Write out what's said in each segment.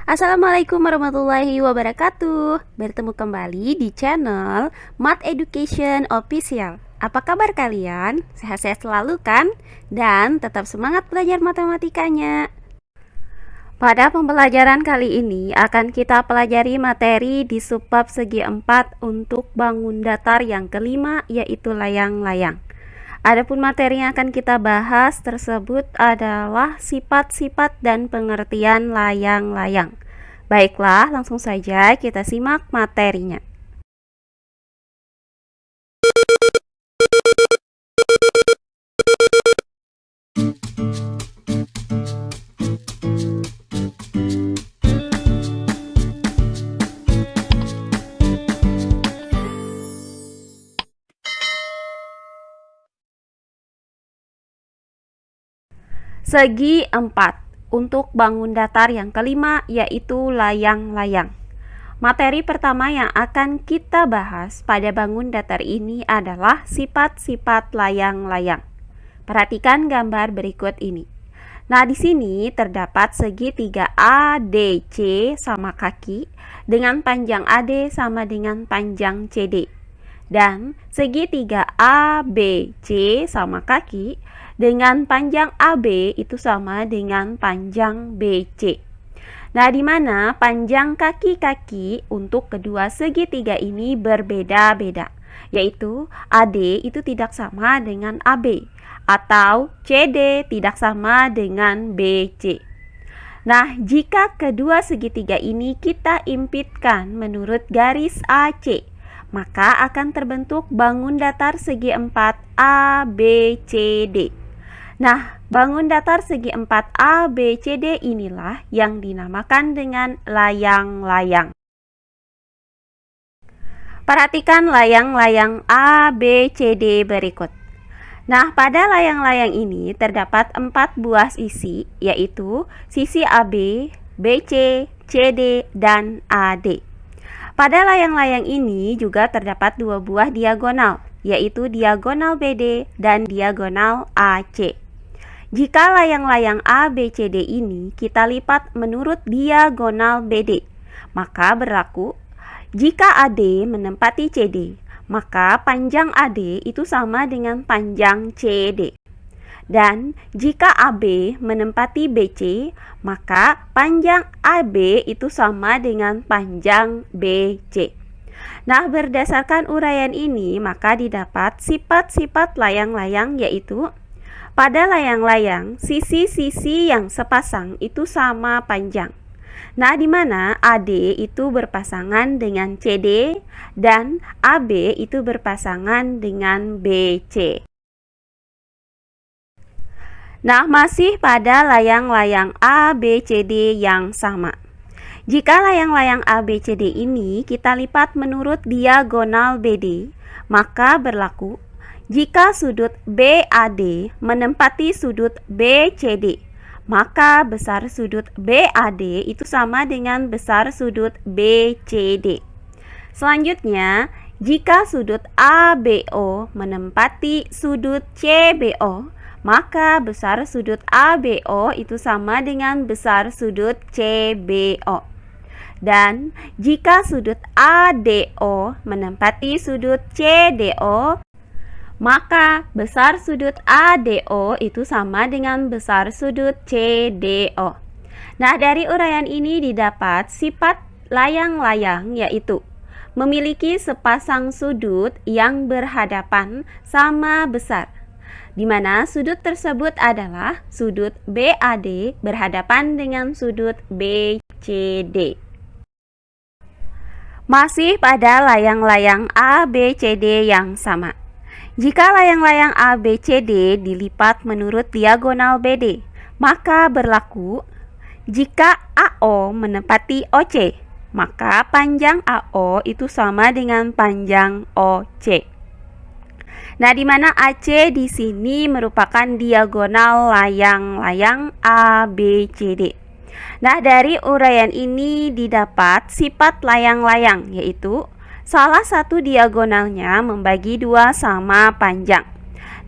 Assalamualaikum warahmatullahi wabarakatuh. Bertemu kembali di channel Math Education Official. Apa kabar kalian? Sehat-sehat selalu kan? Dan tetap semangat belajar matematikanya. Pada pembelajaran kali ini akan kita pelajari materi di subbab segi 4 untuk bangun datar yang kelima, yaitu layang-layang. Adapun materi yang akan kita bahas tersebut adalah sifat-sifat dan pengertian layang-layang. Baiklah, langsung saja kita simak materinya. Segi 4 untuk bangun datar yang kelima, yaitu layang-layang. Materi pertama yang akan kita bahas pada bangun datar ini adalah sifat-sifat layang-layang. Perhatikan gambar berikut ini. Nah, di sini terdapat segitiga ADC sama kaki dengan panjang AD sama dengan panjang CD. Dan segitiga ABC sama kaki dengan panjang AB itu sama dengan panjang BC. Nah, di mana panjang kaki-kaki untuk kedua segitiga ini berbeda-beda, yaitu AD itu tidak sama dengan AB atau CD tidak sama dengan BC. Nah, jika kedua segitiga ini kita impitkan menurut garis AC, maka akan terbentuk bangun datar segi 4 ABCD. Nah, bangun datar segi 4 ABCD inilah yang dinamakan dengan layang-layang. Perhatikan layang-layang ABCD berikut. Nah, pada layang-layang ini terdapat 4 buah sisi, yaitu sisi AB, BC, CD, dan AD. Pada layang-layang ini juga terdapat 2 buah diagonal, yaitu diagonal BD dan diagonal AC. Jika layang-layang ABCD ini kita lipat menurut diagonal BD, maka berlaku jika AD menempati CD, maka panjang AD itu sama dengan panjang CD. Dan jika AB menempati BC, maka panjang AB itu sama dengan panjang BC. Nah, berdasarkan uraian ini, maka didapat sifat-sifat layang-layang, yaitu pada layang-layang, sisi-sisi yang sepasang itu sama panjang. Nah, di mana AD itu berpasangan dengan CD dan AB itu berpasangan dengan BC. Nah, masih pada layang-layang ABCD yang sama. Jika layang-layang ABCD ini kita lipat menurut diagonal BD, maka berlaku jika sudut BAD menempati sudut BCD, maka besar sudut BAD itu sama dengan besar sudut BCD. Selanjutnya, jika sudut ABO menempati sudut CBO, maka besar sudut ABO itu sama dengan besar sudut CBO. Dan jika sudut ADO menempati sudut CDO, maka besar sudut ADO itu sama dengan besar sudut CDO. Nah, dari uraian ini didapat sifat layang-layang, yaitu memiliki sepasang sudut yang berhadapan sama besar, di mana sudut tersebut adalah sudut BAD berhadapan dengan sudut BCD. Masih pada layang-layang ABCD yang sama. Jika layang-layang ABCD dilipat menurut diagonal BD, maka berlaku jika AO menempati OC, maka panjang AO itu sama dengan panjang OC. Nah, di mana AC di sini merupakan diagonal layang-layang ABCD. Nah, dari uraian ini didapat sifat layang-layang, yaitu salah satu diagonalnya membagi 2 sama panjang.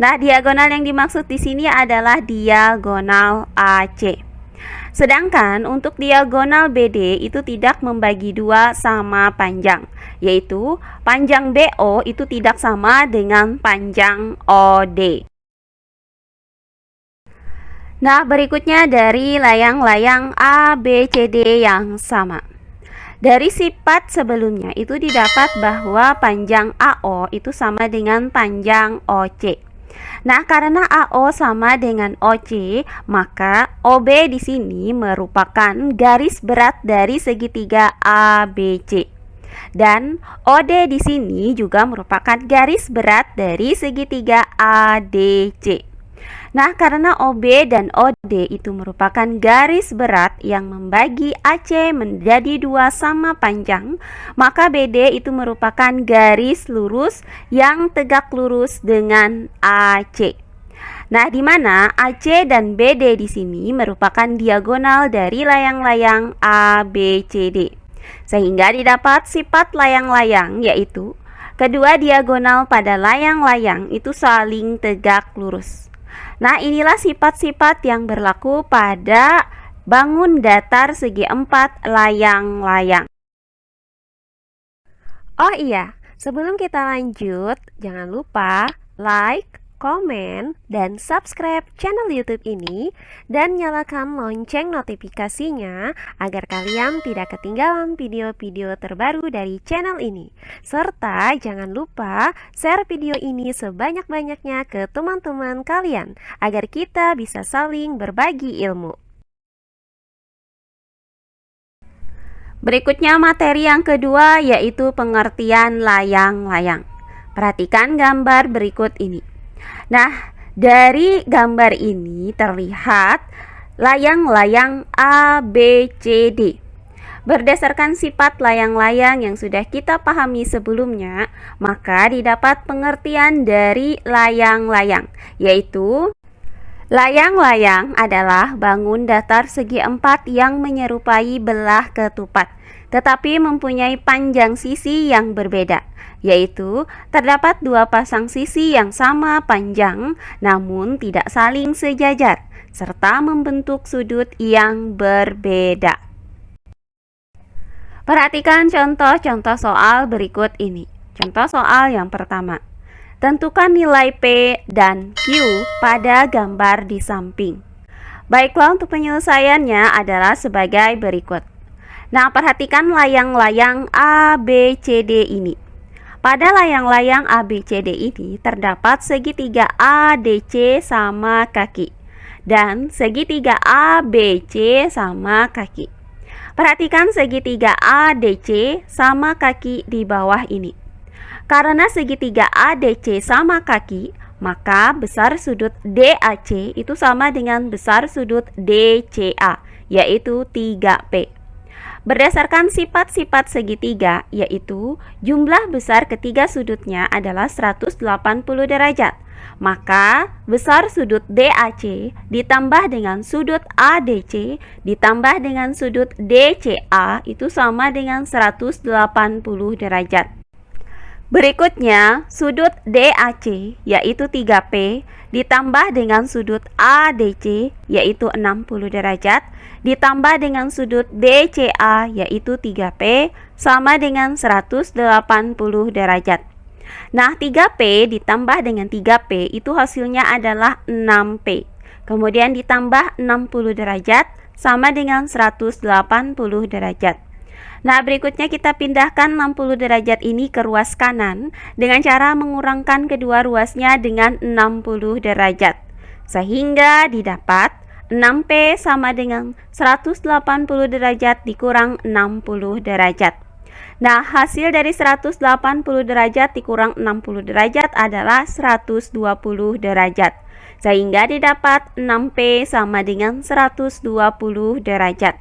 Nah, diagonal yang dimaksud di sini adalah diagonal AC. Sedangkan untuk diagonal BD itu tidak membagi dua sama panjang, yaitu panjang BO itu tidak sama dengan panjang OD. Nah, berikutnya dari layang-layang ABCD yang sama. Dari sifat sebelumnya itu didapat bahwa panjang AO itu sama dengan panjang OC. Nah, karena AO sama dengan OC, maka OB di sini merupakan garis berat dari segitiga ABC. Dan OD di sini juga merupakan garis berat dari segitiga ADC. Nah, karena OB dan OD itu merupakan garis berat yang membagi AC menjadi dua sama panjang, maka BD itu merupakan garis lurus yang tegak lurus dengan AC. Nah, di mana AC dan BD di sini merupakan diagonal dari layang-layang ABCD. Sehingga didapat sifat layang-layang, yaitu kedua diagonal pada layang-layang itu saling tegak lurus. Nah, inilah sifat-sifat yang berlaku pada bangun datar segi empat layang-layang. Oh iya, sebelum kita lanjut, jangan lupa like, komen, dan subscribe channel YouTube ini dan nyalakan lonceng notifikasinya agar kalian tidak ketinggalan video-video terbaru dari channel ini. Serta jangan lupa share video ini sebanyak-banyaknya ke teman-teman kalian agar kita bisa saling berbagi ilmu. Berikutnya materi yang kedua yaitu pengertian layang-layang. Perhatikan gambar berikut ini. Nah, dari gambar ini terlihat layang-layang ABCD. Berdasarkan sifat layang-layang yang sudah kita pahami sebelumnya, maka didapat pengertian dari layang-layang, yaitu layang-layang adalah bangun datar segi empat yang menyerupai belah ketupat, tetapi mempunyai panjang sisi yang berbeda, yaitu terdapat dua pasang sisi yang sama panjang namun tidak saling sejajar, serta membentuk sudut yang berbeda. Perhatikan contoh-contoh soal berikut ini. Contoh soal yang pertama. Tentukan nilai P dan Q pada gambar di samping. Baiklah, untuk penyelesaiannya adalah sebagai berikut. Nah, perhatikan layang-layang ABCD ini. Pada layang-layang ABCD ini terdapat segitiga ADC sama kaki dan segitiga ABC sama kaki. Perhatikan segitiga ADC sama kaki di bawah ini. Karena segitiga ADC sama kaki, maka besar sudut DAC itu sama dengan besar sudut DCA, yaitu 3P. Berdasarkan sifat-sifat segitiga, yaitu jumlah besar ketiga sudutnya adalah 180 derajat. Maka besar sudut DAC ditambah dengan sudut ADC ditambah dengan sudut DCA itu sama dengan 180 derajat. Berikutnya, sudut DAC yaitu 3P ditambah dengan sudut ADC yaitu 60 derajat ditambah dengan sudut DCA yaitu 3P sama dengan 180 derajat. Nah, 3P ditambah dengan 3P itu hasilnya adalah 6P. Kemudian ditambah 60 derajat sama dengan 180 derajat. Nah, berikutnya kita pindahkan 60 derajat ini ke ruas kanan dengan cara mengurangkan kedua ruasnya dengan 60 derajat. Sehingga didapat 6P sama dengan 180 derajat dikurang 60 derajat. Nah, hasil dari 180 derajat dikurang 60 derajat adalah 120 derajat. Sehingga didapat 6P sama dengan 120 derajat.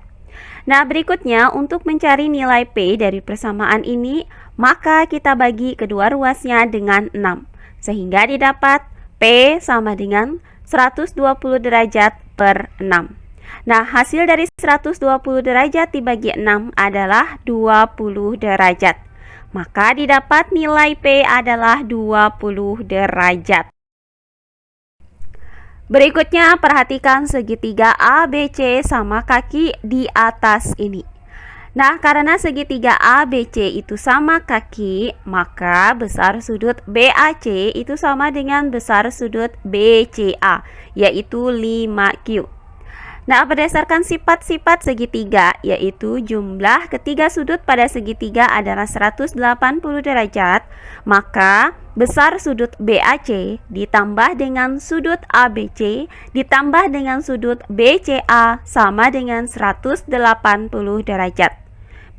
Nah, berikutnya untuk mencari nilai P dari persamaan ini, maka kita bagi kedua ruasnya dengan 6. Sehingga didapat P sama dengan 120 derajat per 6. Nah, hasil dari 120 derajat dibagi 6 adalah 20 derajat. Maka didapat nilai P adalah 20 derajat. Berikutnya perhatikan segitiga ABC sama kaki di atas ini. Nah, karena segitiga ABC itu sama kaki, maka besar sudut BAC itu sama dengan besar sudut BCA, yaitu 5Q. Nah, berdasarkan sifat-sifat segitiga, yaitu jumlah ketiga sudut pada segitiga adalah 180 derajat, maka besar sudut BAC ditambah dengan sudut ABC ditambah dengan sudut BCA sama dengan 180 derajat.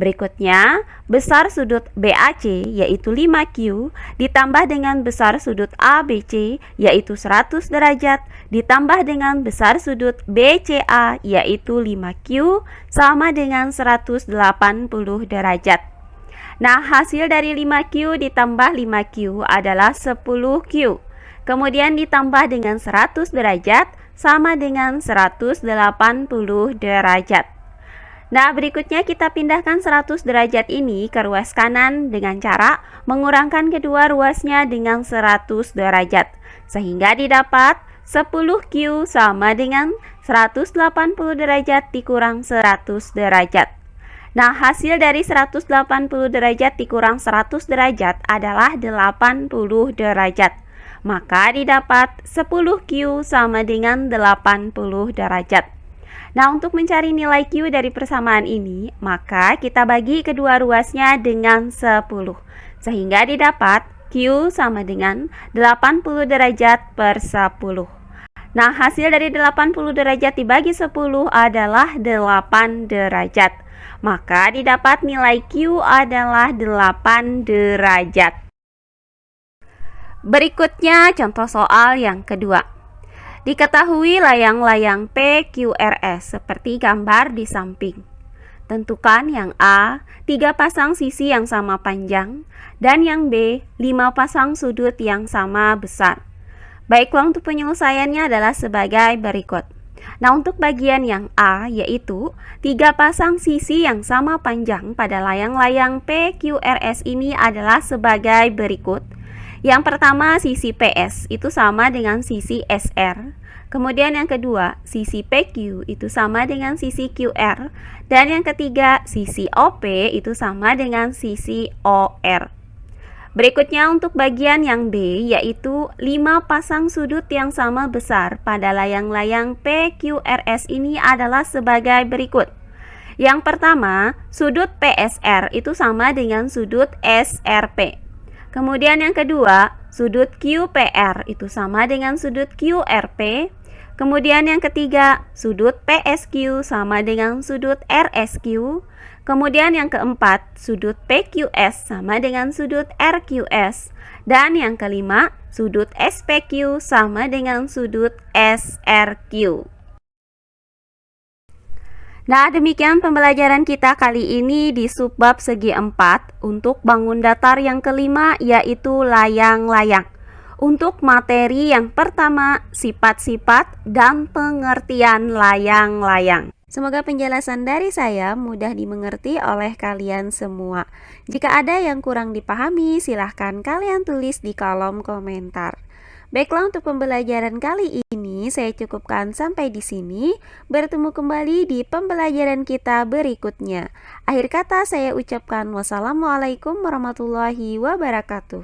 Berikutnya, besar sudut BAC yaitu 5Q ditambah dengan besar sudut ABC yaitu 100 derajat ditambah dengan besar sudut BCA yaitu 5Q sama dengan 180 derajat. Nah, hasil dari 5Q ditambah 5Q adalah 10Q. Kemudian ditambah dengan 100 derajat sama dengan 180 derajat. Nah, berikutnya kita pindahkan 100 derajat ini ke ruas kanan dengan cara mengurangkan kedua ruasnya dengan 100 derajat. Sehingga didapat 10Q sama dengan 180 derajat dikurang 100 derajat. Nah, hasil dari 180 derajat dikurang 100 derajat adalah 80 derajat. Maka didapat 10Q sama dengan 80 derajat. Nah, untuk mencari nilai Q dari persamaan ini, maka kita bagi kedua ruasnya dengan 10. Sehingga didapat Q sama dengan 80 derajat per 10. Nah, hasil dari 80 derajat dibagi 10 adalah 8 derajat. Maka didapat nilai Q adalah 8 derajat. Berikutnya contoh soal yang kedua. Diketahui layang-layang PQRS seperti gambar di samping. Tentukan yang A, 3 pasang sisi yang sama panjang, dan yang B, 5 pasang sudut yang sama besar. Baiklah, untuk penyelesaiannya adalah sebagai berikut. Nah, untuk bagian yang A, yaitu 3 pasang sisi yang sama panjang pada layang-layang PQRS ini adalah sebagai berikut. Yang pertama, sisi PS itu sama dengan sisi SR. Kemudian yang kedua, sisi PQ itu sama dengan sisi QR. Dan yang ketiga, sisi OP itu sama dengan sisi OR. Berikutnya untuk bagian yang B, yaitu 5 pasang sudut yang sama besar pada layang-layang PQRS ini adalah sebagai berikut. Yang pertama, sudut PSR itu sama dengan sudut SRP. Kemudian yang kedua, sudut QPR itu sama dengan sudut QRP. Kemudian yang ketiga, sudut PSQ sama dengan sudut RSQ. Kemudian yang keempat, sudut PQS sama dengan sudut RQS. Dan yang kelima, sudut SPQ sama dengan sudut SRQ. Nah, demikian pembelajaran kita kali ini di subbab segi 4 untuk bangun datar yang kelima, yaitu layang-layang. Untuk materi yang pertama, sifat-sifat dan pengertian layang-layang. Semoga penjelasan dari saya mudah dimengerti oleh kalian semua. Jika ada yang kurang dipahami, silahkan kalian tulis di kolom komentar. Baiklah, untuk pembelajaran kali ini saya cukupkan sampai di sini. Bertemu kembali di pembelajaran kita berikutnya. Akhir kata saya ucapkan wassalamualaikum warahmatullahi wabarakatuh.